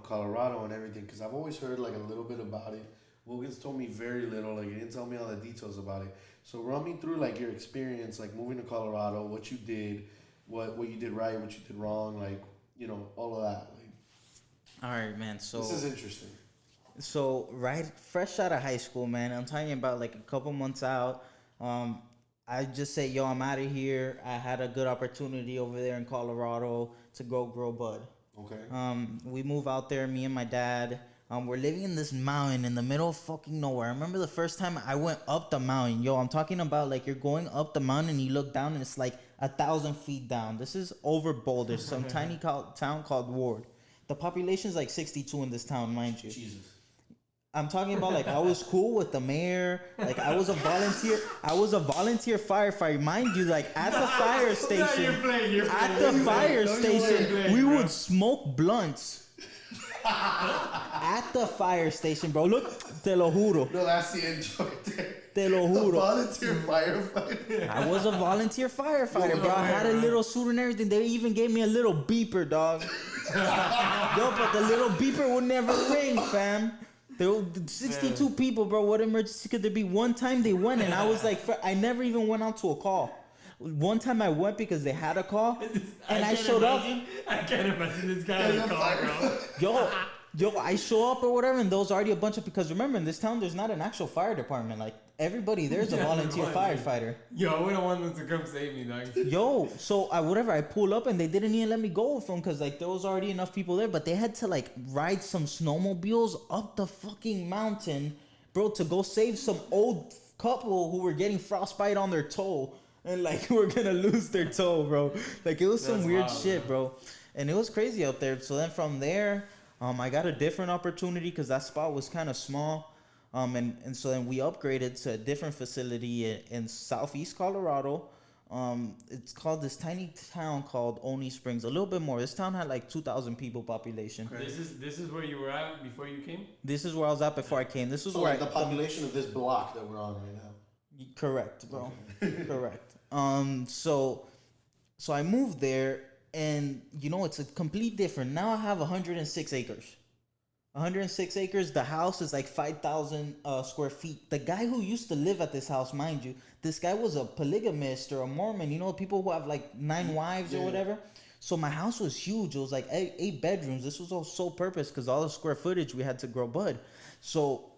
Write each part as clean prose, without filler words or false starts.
Colorado and everything, because I've always heard like a little bit about it. Wilkins told me very little, like he didn't tell me all the details about it. So run me through like your experience, like moving to Colorado, what you did, what you did right, what you did wrong, like all of that. Like, All right, man. So this is interesting. Right, fresh out of high school, man. I'm talking about like a couple months out. Um, I just say, yo, I'm out of here. I had a good opportunity over there in Colorado to go grow bud. Okay. We move out there, me and my dad. We're living in this mountain in the middle of fucking nowhere. I remember the first time I went up the mountain. Yo, I'm talking about like you're going up the mountain and you look down and it's like 1,000 feet down. This is over Boulder, some tiny town called Ward. The population is like 62 in this town, mind you. Jesus. I'm talking about like I was cool with the mayor. Like I was a volunteer. I was a volunteer firefighter, mind you. Like at the fire station, at the fire station, we would smoke blunts. At the fire station, bro. Look, te lo juro. No, that's the enjoy there. Te lo juro. A volunteer firefighter. I was a volunteer firefighter, bro. I had a little suit and everything. They even gave me a little beeper, dog. Yo, but the little beeper would never ring, fam. There were 62 people, bro. What emergency could there be? One time they went, and I was like, I never even went out to a call. One time I went because they had a call, and I showed up. I can't imagine this guy on a call, bro. Yo, I show up or whatever, and there was already a bunch of, because remember, in this town, there's not an actual fire department. Like, everybody there's a volunteer firefighter. Yo, we don't want them to come save me, dog. Yo, so I pull up, and they didn't even let me go from, because, like, there was already enough people there, but they had to, like, ride some snowmobiles up the fucking mountain, bro, to go save some old couple who were getting frostbite on their toe, and, like, were gonna lose their toe, bro. Like, it was some weird shit, bro. And it was crazy out there. So then from there, I got a different opportunity because that spot was kind of small. And so then we upgraded to a different facility in southeast Colorado. It's called this tiny town called Oni Springs. A little bit more. This town had like 2,000 people population. This is where you were at before you came? This is where I was at before I came. This is so where like the population of this block that we're on right now. Correct, bro. Correct. So I moved there, and it's a complete different. Now I have 106 acres. 106 acres. The house is like 5,000 square feet. The guy who used to live at this house, mind you, this guy was a polygamist or a Mormon. People who have like 9 wives or whatever. So my house was huge. It was like 8 bedrooms. This was all sole purpose because all the square footage we had to grow bud. So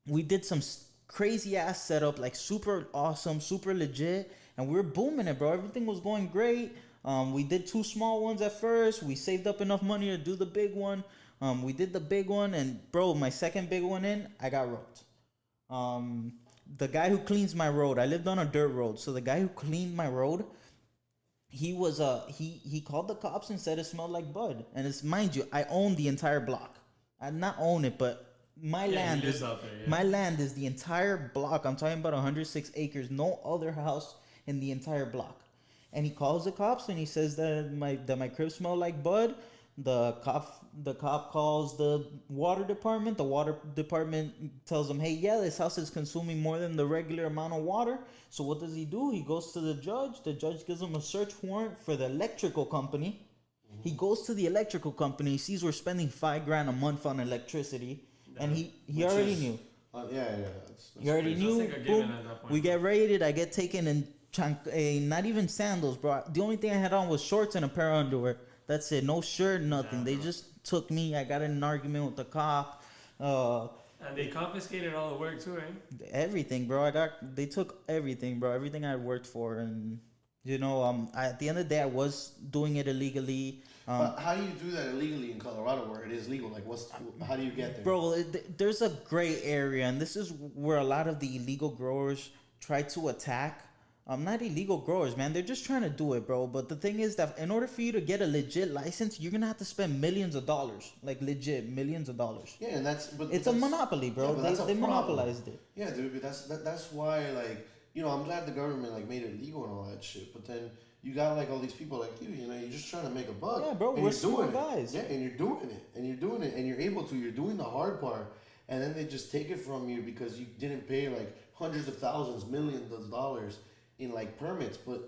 we did some crazy ass setup, like super awesome, super legit, and we were booming it, bro. Everything was going great. We did 2 small ones at first. We saved up enough money to do the big one. We did the big one, and bro, my second big one in, I got roped. The guy who cleans my road, I lived on a dirt road, so the guy who cleaned my road, he was he called the cops and said it smelled like bud. And it's, mind you, I own the entire block. I not own it, but my land is my land is the entire block. I'm talking about 106 acres. No other house in the entire block. And he calls the cops and he says that my crib smell like bud. The cop calls the water department. The water department tells him, hey, yeah, this house is consuming more than the regular amount of water. So what does he do? He goes to the judge. The judge gives him a search warrant for the electrical company. He goes to the electrical company, sees we're spending $5,000 a month on electricity, and he already knew. He already knew. Boom, we get raided. I get taken in not even sandals, bro. The only thing I had on was shorts and a pair of underwear. That's it. No shirt, nothing. They just took me. I got in an argument with the cop. And they confiscated all the work too, right? Everything, bro. They took everything, bro. Everything I worked for, and at the end of the day, I was doing it illegally. But how do you do that illegally in Colorado where it is legal? Like, how do you get there? Bro, there's a gray area, and this is where a lot of the illegal growers try to attack. Not illegal growers, man. They're just trying to do it, bro. But the thing is that in order for you to get a legit license, you're gonna have to spend millions of dollars, like legit millions of dollars. Yeah, and it's a monopoly, bro. Yeah, they monopolized it. Yeah, dude. But that's why, like, I'm glad the government made it legal and all that shit. But then you got like all these people like you. You're just trying to make a buck. Yeah, bro. We're smart guys. Yeah, and you're doing it, and you're able to. You're doing the hard part, and then they just take it from you because you didn't pay like hundreds of thousands, millions of dollars in like permits. But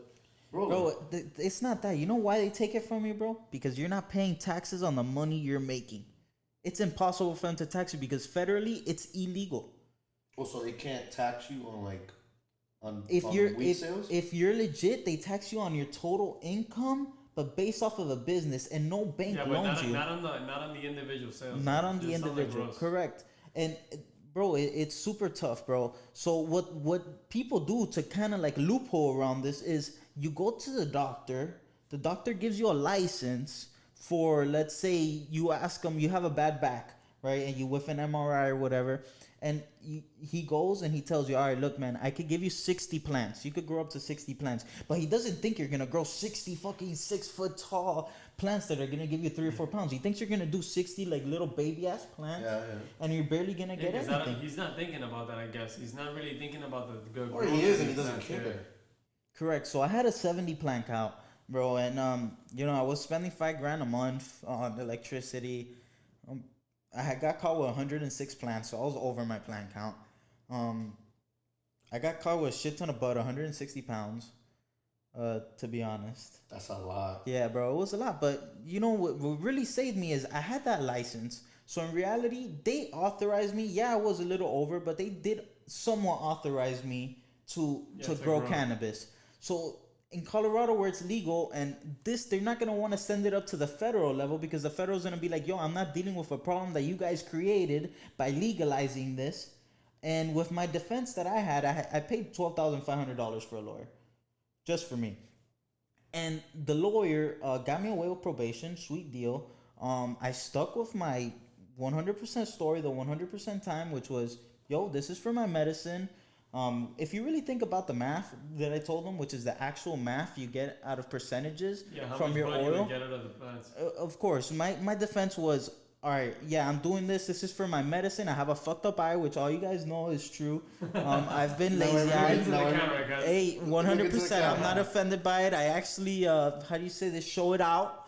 bro, it's not that. You know why they take it from you, bro? Because you're not paying taxes on the money you're making. It's impossible for them to tax you because federally it's illegal. Oh, so they can't tax you on like If on you're weed sales? if you're legit, they tax you on your total income, but based off of the business, and no bank Yeah, but loans you. not on the individual sales. Not on the Just individual, gross. correct. And bro, it's super tough, bro. So what people do to kind of like loophole around this is you go to the doctor gives you a license for, let's say you ask him, you have a bad back, right, and you with an MRI or whatever, and he goes and he tells you, all right, look, man, I could give you 60 plants. You could grow up to 60 plants, but he doesn't think you're gonna grow 60 fucking 6 foot tall plants that are gonna give you 3 or 4 pounds. He thinks you're gonna do 60 like little baby ass plants, and you're barely gonna get anything. He's not thinking about that. I guess he's not really thinking about the good. Or he is and he doesn't care. Correct. So I had a 70 plant count, bro, and I was spending $5,000 a month on electricity. I had got caught with 106 plants, so I was over my plant count. I got caught with a shit ton of bud, 160 pounds. To be honest, That's a lot. yeah, bro, it was a lot. But you know what really saved me is I had that license. So in reality, they authorized me. Yeah, I was a little over, but they did somewhat authorize me to grow cannabis. So in Colorado, where it's legal, and they're not gonna want to send it up to the federal level because the federal's gonna be like, yo, I'm not dealing with a problem that you guys created by legalizing this. And with my defense that I paid $12,500 for a lawyer, just for me. And the lawyer got me away with probation, sweet deal. I stuck with my 100% story, the 100% time, which was, yo, this is for my medicine. If you really think about the math that I told them, which is the actual math you get out of percentages from your oil, you get out of the plants. Of course, my defense was, all right, yeah, I'm doing this. This is for my medicine. I have a fucked up eye, which all you guys know is true. I've been lazy. Hey, 100%. I'm not offended by it. I actually, how do you say this? Show it out.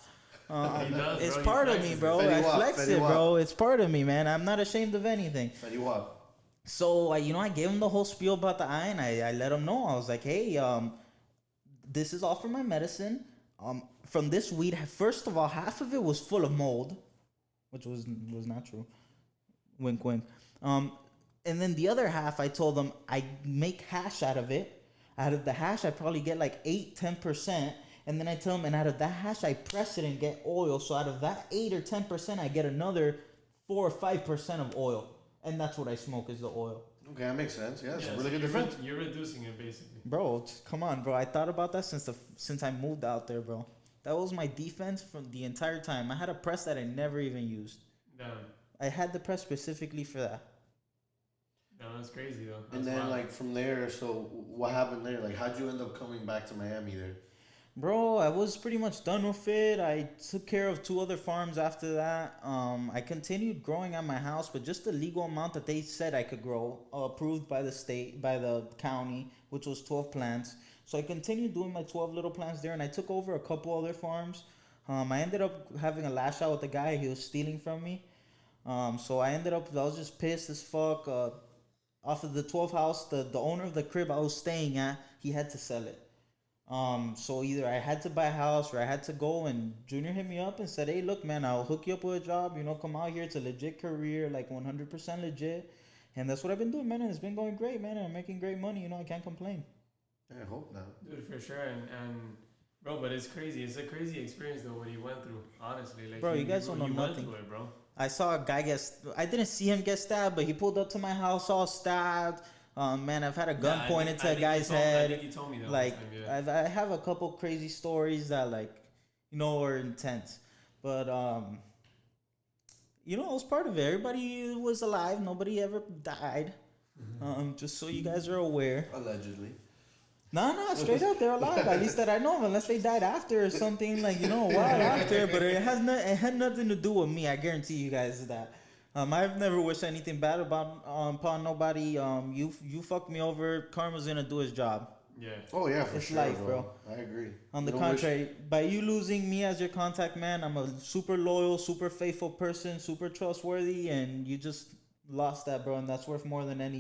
It's part of me, bro. I flex it, bro. It's part of me, man. I'm not ashamed of anything. So, I gave him the whole spiel about the eye, and I let him know. I was like, hey, this is all for my medicine. From this weed, first of all, half of it was full of mold, which was not true. Wink, wink. And then the other half, I told them I make hash out of it. Out of the hash, I probably get like 8-10%. And then I tell them, and out of that hash, I press it and get oil. So out of that 8 or 10%, I get another 4 or 5% of oil. And that's what I smoke is the oil. Okay, that makes sense. Yeah, it's a really good defense. You're reducing it basically. Bro, come on, bro. I thought about that since I moved out there, bro. That was my defense from the entire time. I had a press that I never even used. Damn. I had the press specifically for that. No, that's crazy though. And then like from there, so what happened there? Like how'd you end up coming back to Miami there? Bro, I was pretty much done with it. I took care of 2 other farms after that. I continued growing at my house, but just the legal amount that they said I could grow, approved by the state, by the county, which was 12 plants. So I continued doing my 12 little plants there, and I took over a couple other farms. I ended up having a lash out with the guy. He was stealing from me. So I was just pissed as fuck. Off of the 12 house, the owner of the crib I was staying at, he had to sell it. So either I had to buy a house or I had to go, and Junior hit me up and said, hey, look, man, I'll hook you up with a job, come out here. It's a legit career, like 100% legit. And that's what I've been doing, man. And it's been going great, man. And I'm making great money. I can't complain. Yeah, I hope not. Dude, for sure. And bro, but it's crazy. It's a crazy experience though what he went through, honestly. Like, bro, you guys don't know nothing. It, bro. I saw a guy I didn't see him get stabbed, but he pulled up to my house all stabbed. Man, I've had a gun pointed to a guy's head. I think you told me that. Like, time, yeah. I have a couple crazy stories that, like, are intense. But, it was part of it. Everybody was alive. Nobody ever died. Just so you guys are aware. Allegedly. No, straight up, they're alive. At least that I know of, unless they died after or something, like, a while after. But it had nothing to do with me. I guarantee you guys that. I've never wished anything bad upon nobody. You fucked me over. Karma's gonna do his job. Yeah. Oh yeah, for it's sure, life, bro. I agree. On the contrary, by you losing me as your contact man, I'm a super loyal, super faithful person, super trustworthy, and you just lost that, bro. And that's worth more than any